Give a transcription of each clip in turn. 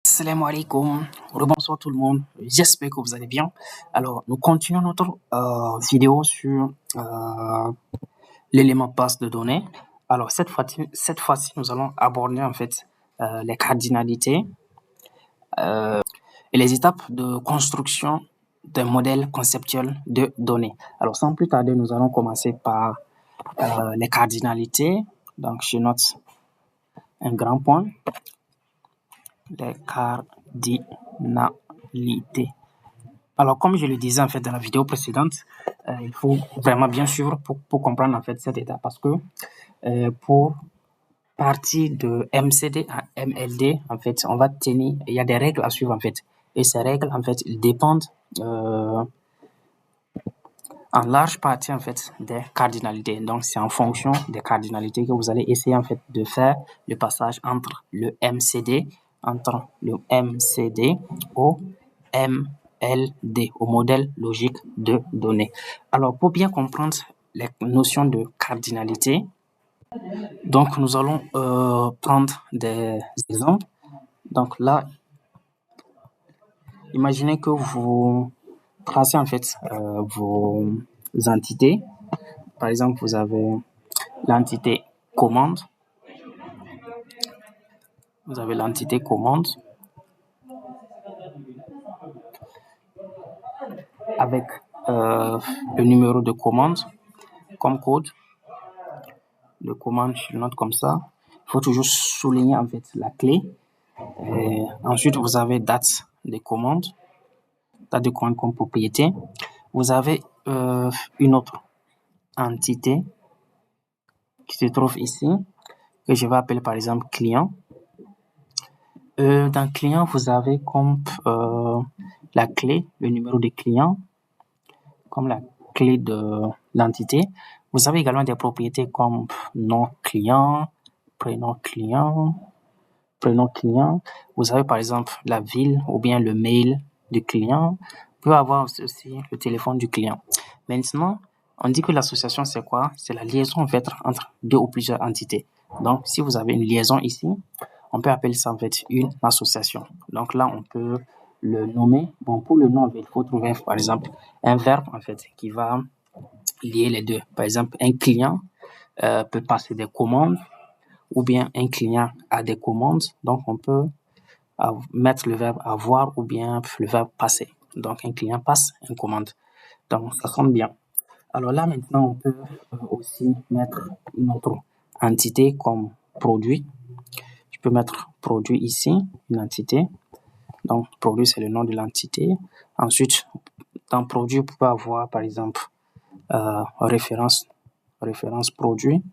Salam alaikum, rebonsoir tout le monde, j'espère que vous allez bien. Alors, nous continuons notre vidéo sur l'élément base de données. Alors, cette fois-ci, nous allons aborder en fait les cardinalités et les étapes de construction d'un modèle conceptuel de données. Alors, sans plus tarder, nous allons commencer par les cardinalités. Donc, je note un grand point. Les cardinalités. Alors, comme je le disais en fait dans la vidéo précédente, il faut vraiment bien suivre pour comprendre en fait cette étape parce que pour partir de MCD à MLD, en fait, on va tenir, il y a des règles à suivre en fait. Et ces règles, en fait, ils dépendent en large partie en fait des cardinalités. Donc, c'est en fonction des cardinalités que vous allez essayer en fait de faire le passage entre le MCD au MLD, au modèle logique de données. Alors, pour bien comprendre les notions de cardinalité, donc nous allons prendre des exemples. Donc là, imaginez que vous tracez en fait vos entités. Par exemple, vous avez l'entité commande. Vous avez l'entité commande avec le numéro de commande comme code de commande, je le note comme ça. Il faut toujours souligner en fait la clé. Et ensuite, vous avez date de commande comme propriété. Vous avez une autre entité qui se trouve ici, que je vais appeler par exemple client. Dans client, vous avez comme la clé, le numéro de client, comme la clé de l'entité. Vous avez également des propriétés comme nom client, prénom client. Vous avez par exemple la ville ou bien le mail du client. Vous pouvez avoir aussi le téléphone du client. Maintenant, on dit que l'association, c'est quoi? C'est la liaison en fait entre deux ou plusieurs entités. Donc, si vous avez une liaison ici, on peut appeler ça en fait une association. Donc là, on peut le nommer. Bon, pour le nom, il faut trouver par exemple un verbe en fait qui va lier les deux. Par exemple, un client peut passer des commandes ou bien un client a des commandes. Donc, on peut mettre le verbe avoir ou bien le verbe passer. Donc, un client passe une commande. Donc, ça sonne bien. Alors là, maintenant, on peut aussi mettre une autre entité comme produit. Je peux mettre produit ici, une entité. Donc, produit, c'est le nom de l'entité. Ensuite, dans produit, vous pouvez avoir, par exemple, référence produit,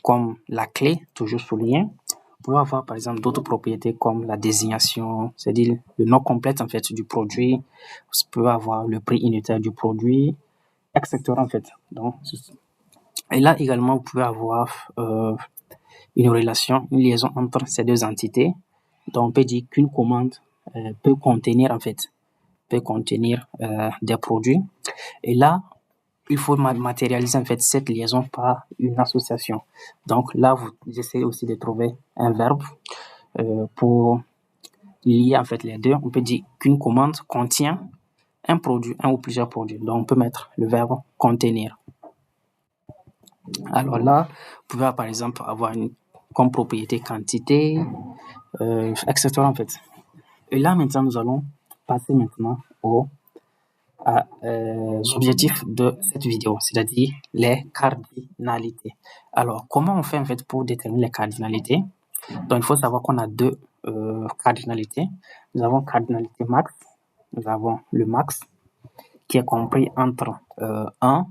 comme la clé, toujours souligné. Vous pouvez avoir, par exemple, d'autres propriétés comme la désignation, c'est-à-dire le nom complet, en fait, du produit. Vous pouvez avoir le prix unitaire du produit, etc., en fait. Donc, et là, également, vous pouvez avoir une relation, une liaison entre ces deux entités. Donc, on peut dire qu'une commande peut contenir, en fait, des produits. Et là, il faut matérialiser en fait cette liaison par une association. Donc là, vous essayez aussi de trouver un verbe pour lier en fait les deux. On peut dire qu'une commande contient un produit, un ou plusieurs produits. Donc on peut mettre le verbe contenir. Alors là, vous pouvez par exemple avoir comme propriété quantité, etc. en fait. Et là maintenant, nous allons passer maintenant aux objectifs de cette vidéo, c'est-à-dire les cardinalités. Alors, comment on fait en fait pour déterminer les cardinalités? Donc, il faut savoir qu'on a deux cardinalités. Nous avons cardinalité max, nous avons le max qui est compris entre 1 en,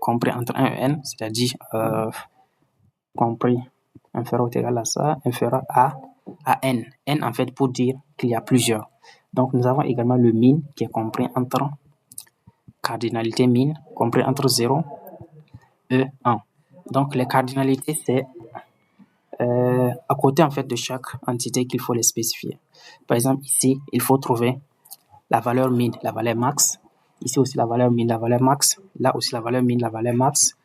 compris entre 1 et n, c'est-à-dire compris inférieur ou égal à ça, inférieur à n. N en fait pour dire qu'il y a plusieurs. Donc, nous avons également le min qui est compris entre cardinalité min, compris entre 0 et 1. Donc, les cardinalités, c'est à côté en fait de chaque entité qu'il faut les spécifier. Par exemple, ici, il faut trouver la valeur min, la valeur max. Ici aussi, la valeur min, la valeur max. Là aussi, la valeur min, la valeur max.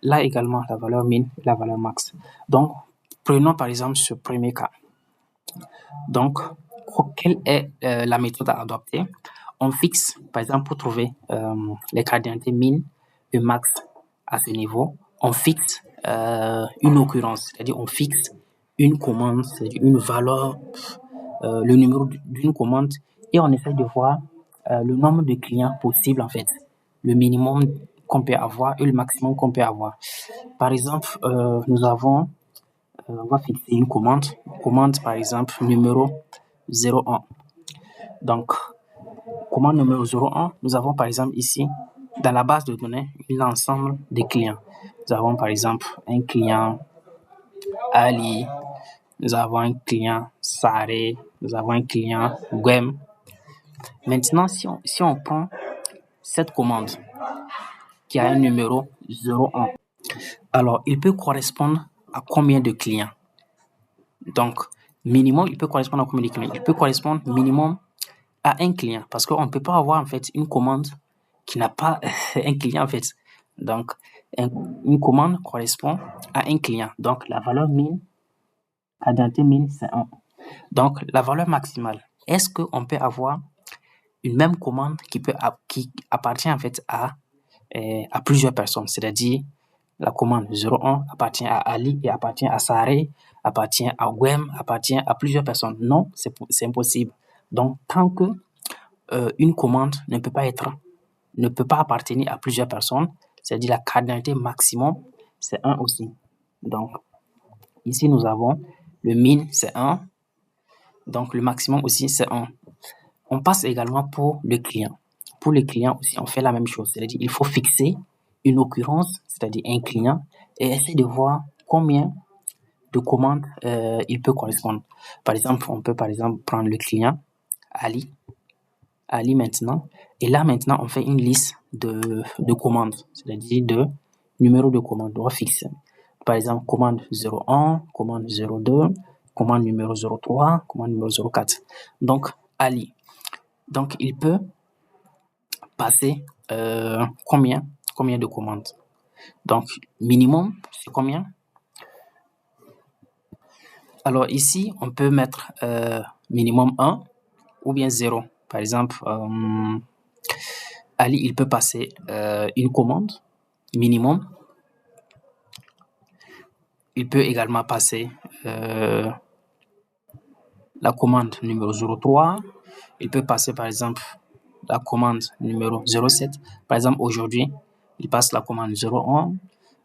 Là également, la valeur min, la valeur max. Donc, prenons par exemple ce premier cas. Donc, quelle est la méthode à adopter? On fixe, par exemple, pour trouver les cartes d'identité min et max à ce niveau, on fixe une occurrence, c'est-à-dire on fixe une commande, c'est-à-dire une valeur, le numéro d'une commande, et on essaie de voir le nombre de clients possible en fait, le minimum qu'on peut avoir et le maximum qu'on peut avoir. Par exemple, on va fixer une commande par exemple numéro 01. Donc, commande numéro 01, nous avons par exemple ici, dans la base de données, l'ensemble des clients. Nous avons par exemple un client Ali, nous avons un client Saré, nous avons un client Gwem. Maintenant, si on prend cette commande qui a un numéro 01, alors il peut correspondre à combien de clients? Donc, minimum, il peut correspondre à combien de clients? Il peut correspondre minimum à un client parce qu'on ne peut pas avoir en fait une commande qui n'a pas un client en fait. Donc, une commande correspond à un client. Donc, la valeur min, la densité min, c'est 1. Donc, la valeur maximale, est-ce qu'on peut avoir une même commande qui appartient en fait à plusieurs personnes? C'est-à-dire, la commande 01 appartient à Ali et appartient à Saré, appartient à Gwem, appartient à plusieurs personnes. Non, c'est impossible. Donc, tant que une commande ne peut pas appartenir à plusieurs personnes, c'est-à-dire la cardinalité maximum, c'est 1 aussi. Donc, ici, nous avons le min, c'est 1. Donc, le maximum aussi, c'est 1. On passe également pour le client. Pour le client aussi, on fait la même chose. C'est-à-dire, il faut fixer une occurrence, c'est-à-dire un client, et essayer de voir combien de commandes il peut correspondre. Par exemple, on peut par exemple prendre le client Ali. Ali maintenant. Et là, maintenant, on fait une liste de commandes, c'est-à-dire de numéros de commandes. On va fixer. Par exemple, commande 01, commande 02, commande numéro 03, commande numéro 04. Donc, Ali. Donc, il peut passer combien de commandes? Donc, minimum, c'est combien? Alors, ici, on peut mettre minimum 1 ou bien 0. Par exemple, Ali, il peut passer une commande minimum. Il peut également passer la commande numéro 03. Il peut passer, par exemple, la commande numéro 07. Par exemple, aujourd'hui, il passe la commande 01.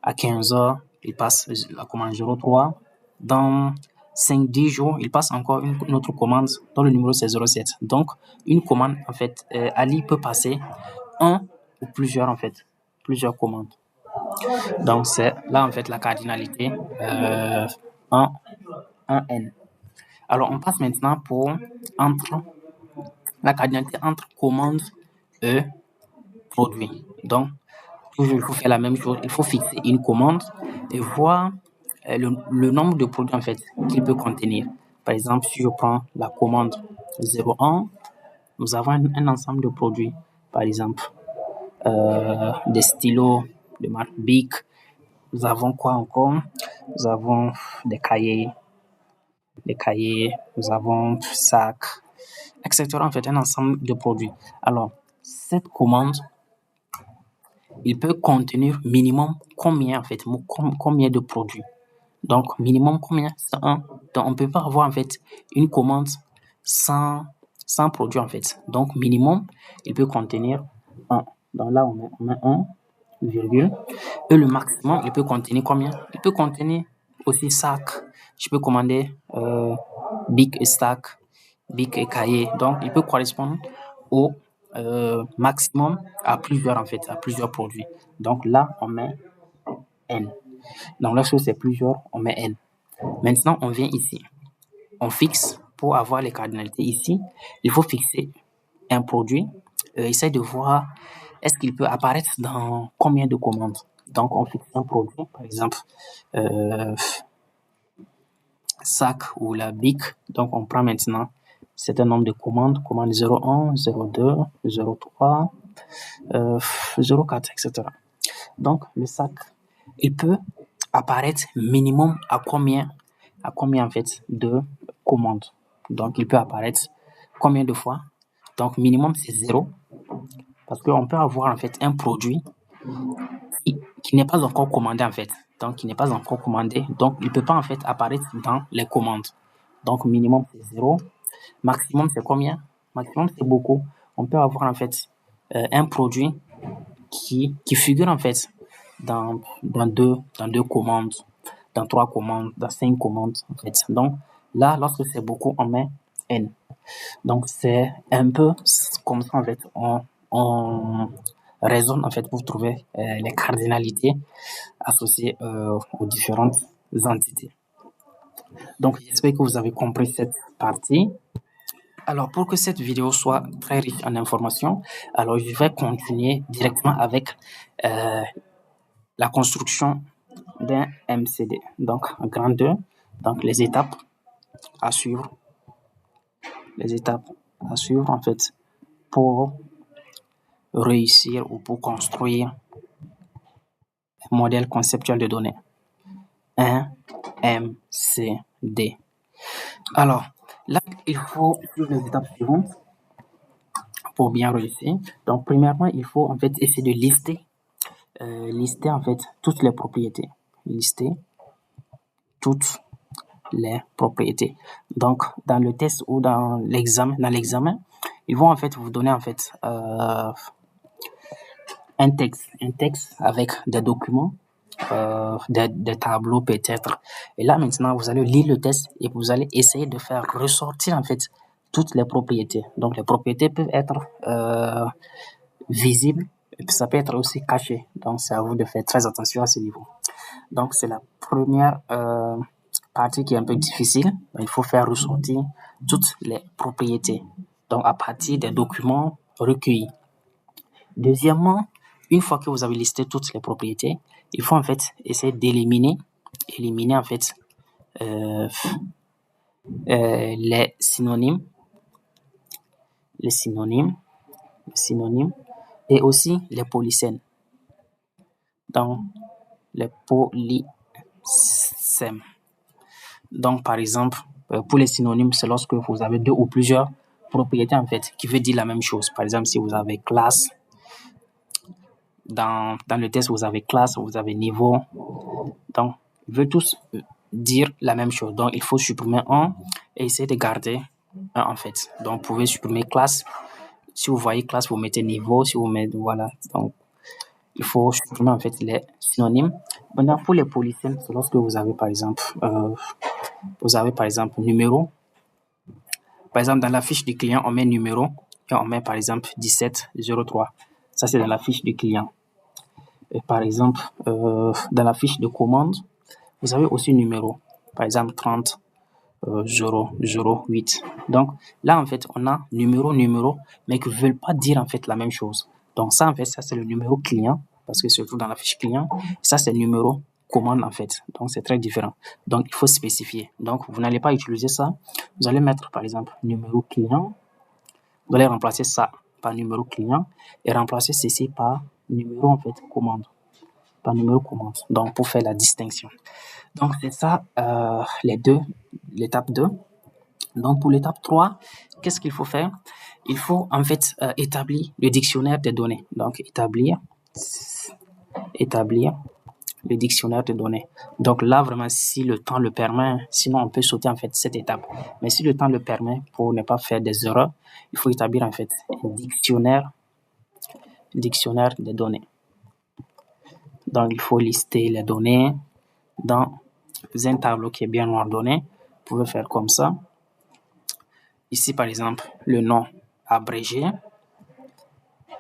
À 15 heures, il passe la commande 03. Dans 5-10 jours, il passe encore une autre commande dont le numéro c'est 07. Donc, une commande, en fait, Ali peut passer un ou plusieurs, en fait, plusieurs commandes. Donc, c'est là, en fait, la cardinalité 1N. Alors, on passe maintenant pour la cardinalité entre commande et produit. Donc, toujours, il faut faire la même chose. Il faut fixer une commande et voir le nombre de produits, en fait, qu'il peut contenir. Par exemple, si je prends la commande 01, nous avons un ensemble de produits. Par exemple, des stylos de marque Bic. Nous avons quoi encore? Nous avons des cahiers, nous avons sacs, etc. En fait, un ensemble de produits. Alors, cette commande, il peut contenir minimum combien, en fait, combien de produits. Donc, minimum combien? C'est 1. Donc, on ne peut pas avoir, en fait, une commande sans produit, en fait. Donc, minimum, il peut contenir 1. Donc là, on met 1, virgule. Et le maximum, il peut contenir combien? Il peut contenir aussi sac. Je peux commander Bic et sac, Bic et cahier. Donc, il peut correspondre au maximum à plusieurs, en fait, à plusieurs produits. Donc là, on met N. Donc lorsque c'est plusieurs, on met N. Maintenant, on vient ici. On fixe pour avoir les cardinalités ici. Il faut fixer un produit. Essaye de voir est-ce qu'il peut apparaître dans combien de commandes. Donc, on fixe un produit, par exemple, sac ou la Bic. Donc, on prend maintenant certain nombre de commandes, commande 01, 02, 03, 04, etc. Donc, le sac, il peut apparaître minimum à combien en fait de commandes. Donc, il peut apparaître combien de fois? Donc, minimum, c'est 0. Parce qu'on peut avoir, en fait, un produit qui n'est pas encore commandé, en fait. Donc, qui n'est pas encore commandé. Donc, il ne peut pas, en fait, apparaître dans les commandes. Donc, minimum, c'est 0. Maximum, c'est combien? Maximum, c'est beaucoup. On peut avoir, en fait, un produit qui figure, en fait, dans deux commandes, dans 3 commandes, dans 5 commandes, en fait. Donc, là, lorsque c'est beaucoup, on met N. Donc, c'est un peu comme ça, en fait, on raisonne, en fait, pour trouver les cardinalités associées aux différentes entités. Donc, j'espère que vous avez compris cette partie. Alors, pour que cette vidéo soit très riche en informations, alors je vais continuer directement avec la construction d'un MCD. Donc, en grand 2, donc les étapes à suivre. Les étapes à suivre, en fait, pour réussir ou pour construire un modèle conceptuel de données. Un MCD. Alors, là, il faut suivre les étapes suivantes pour bien réussir. Donc, premièrement, il faut en fait essayer de lister en fait toutes les propriétés. Lister toutes les propriétés. Donc, dans le test ou dans l'examen, ils vont en fait vous donner en fait un texte avec des documents, des tableaux peut-être. Et là maintenant, vous allez lire le test et vous allez essayer de faire ressortir en fait toutes les propriétés. Donc, les propriétés peuvent être visibles et puis ça peut être aussi caché. Donc, c'est à vous de faire très attention à ce niveau. Donc, c'est la première partie qui est un peu difficile. Il faut faire ressortir toutes les propriétés. Donc, à partir des documents recueillis. Deuxièmement, une fois que vous avez listé toutes les propriétés, il faut en fait essayer d'éliminer en fait les synonymes et aussi les polysèmes. Donc, les polysèmes. Donc, par exemple, pour les synonymes, c'est lorsque vous avez 2 ou plusieurs propriétés, en fait, qui veut dire la même chose. Par exemple, si vous avez classe, dans le test, vous avez classe, vous avez niveau. Donc, ils veulent tous dire la même chose. Donc, il faut supprimer un et essayer de garder un, en fait. Donc, vous pouvez supprimer classe. Si vous voyez classe, vous mettez niveau. Si vous mettez, voilà. Donc, il faut supprimer, en fait, les synonymes. Maintenant, pour les polysèmes, c'est lorsque vous avez, par exemple, numéro. Par exemple, dans la fiche du client, on met numéro et on met par exemple 1703. Ça, c'est dans la fiche du client. Et par exemple, dans la fiche de commande, vous avez aussi numéro. Par exemple, 30 008. Donc là, en fait, on a numéro, mais qui ne veulent pas dire en fait la même chose. Donc ça, en fait, ça c'est le numéro client, parce que surtout dans la fiche client, ça c'est le numéro commande en fait. Donc c'est très différent. Donc il faut spécifier. Donc vous n'allez pas utiliser ça. Vous allez mettre par exemple numéro client. Vous allez remplacer ça par numéro client et remplacer ceci par numéro en fait commande. Par numéro commande. Donc pour faire la distinction. Donc c'est ça l'étape 2. Donc pour l'étape 3, qu'est-ce qu'il faut faire? Il faut en fait établir le dictionnaire des données. Donc établir le dictionnaire de données. Donc là, vraiment, si le temps le permet, sinon on peut sauter en fait cette étape. Mais si le temps le permet, pour ne pas faire des erreurs, il faut établir en fait un dictionnaire des données. Donc il faut lister les données dans un tableau qui est bien ordonné. Vous pouvez faire comme ça. Ici, par exemple, le nom abrégé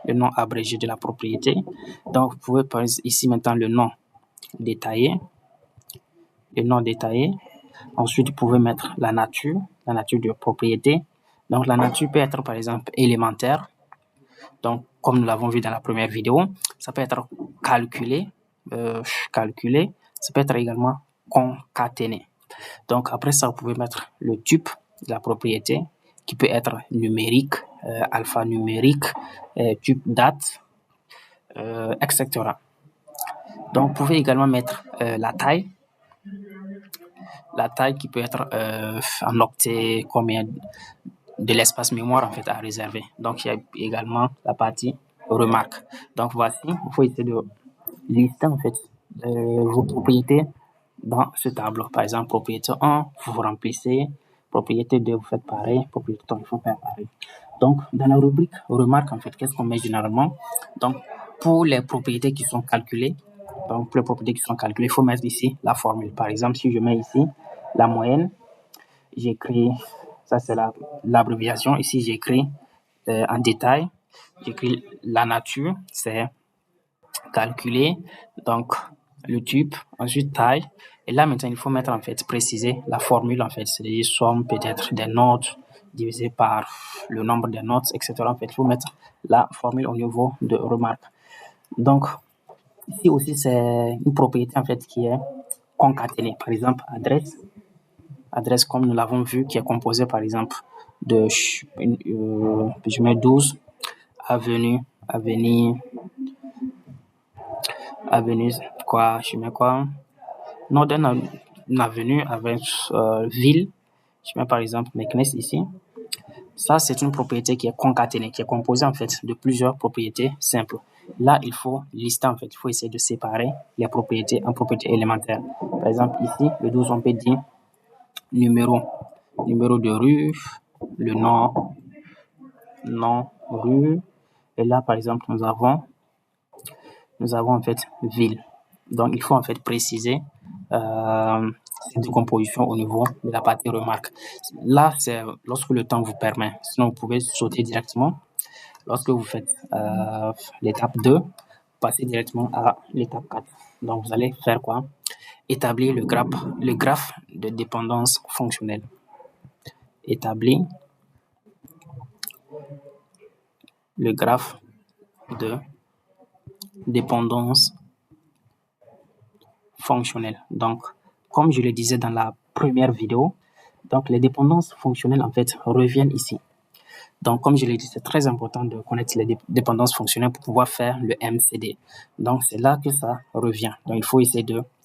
de la propriété. Donc, vous pouvez par exemple, ici maintenant le nom détaillé. Ensuite, vous pouvez mettre la nature de propriété. Donc, la nature peut être par exemple élémentaire. Donc, comme nous l'avons vu dans la première vidéo, ça peut être calculé. Ça peut être également concaténé. Donc, après ça, vous pouvez mettre le type de la propriété qui peut être numérique, alphanumérique, type date, etc. Donc, vous pouvez également mettre la taille la taille qui peut être en octets, combien de l'espace mémoire en fait à réserver. Donc il y a également la partie remarque. Donc voici, il faut essayer de lister en fait vos propriétés dans ce tableau. Par exemple, propriété 1, vous remplissez, propriété 2, vous faites pareil, propriété 3, il faut faire pareil. Donc dans la rubrique remarque en fait, qu'est-ce qu'on met généralement? Donc pour les propriétés qui sont calculées, il faut mettre ici la formule. Par exemple, si je mets ici la moyenne, j'écris, ça c'est l'abréviation. Ici, j'écris en détail, j'écris la nature, c'est calculer, donc le type, ensuite taille. Et là, maintenant, il faut mettre en fait, préciser la formule en fait, c'est-à-dire somme peut-être des notes divisé par le nombre des notes, etc. En fait, il faut mettre la formule au niveau de remarque. Donc, ici aussi, c'est une propriété en fait qui est concaténée. Par exemple, adresse comme nous l'avons vu, qui est composée par exemple de, je mets 12, avenue, quoi, je mets quoi, nom d'une avenue avec ville, je mets par exemple Meknes ici. Ça, c'est une propriété qui est concaténée, qui est composée en fait de plusieurs propriétés simples. Là, il faut lister en fait, il faut essayer de séparer les propriétés en propriétés élémentaires. Par exemple, ici, le 12, on peut dire numéro de rue, le nom, rue. Et là, par exemple, nous avons en fait ville. Donc, il faut en fait préciser cette décomposition au niveau de la partie remarque. Là, c'est lorsque le temps vous permet. Sinon, vous pouvez sauter directement. Lorsque vous faites l'étape 2, passez directement à l'étape 4. Donc, vous allez faire quoi? Établir le graphe de dépendance fonctionnelle. Établir le graphe de dépendance fonctionnelle. Donc, comme je le disais dans la première vidéo, donc les dépendances fonctionnelles en fait reviennent ici. Donc, comme je l'ai dit, c'est très important de connaître les dépendances fonctionnelles pour pouvoir faire le MCD. Donc, c'est là que ça revient. Donc, il faut essayer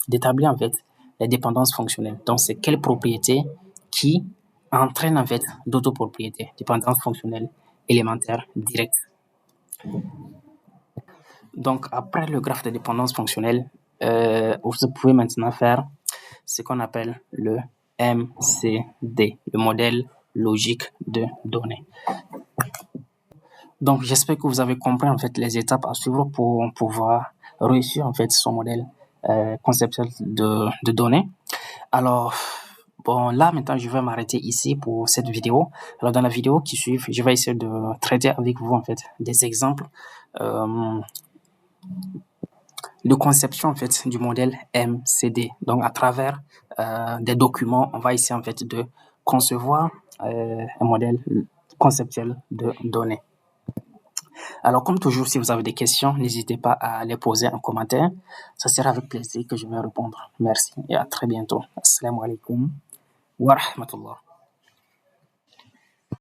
d'établir en fait les dépendances fonctionnelles. Donc, c'est quelle propriété qui entraîne en fait d'autres propriétés, dépendance fonctionnelle élémentaire directe. Donc, après le graphe de dépendance fonctionnelle, vous pouvez maintenant faire ce qu'on appelle le MCD, le modèle logique de données. Donc, j'espère que vous avez compris en fait les étapes à suivre pour pouvoir réussir en fait son modèle conceptuel de données. Alors, bon, là maintenant, je vais m'arrêter ici pour cette vidéo. Alors, dans la vidéo qui suit, je vais essayer de traiter avec vous en fait des exemples de conception en fait du modèle MCD. Donc, à travers des documents, on va essayer en fait de concevoir un modèle conceptuel de données. Alors, comme toujours, si vous avez des questions, n'hésitez pas à les poser en commentaire. Ça sera avec plaisir que je vais répondre. Merci et à très bientôt. Assalamu alaikum wa rahmatullah.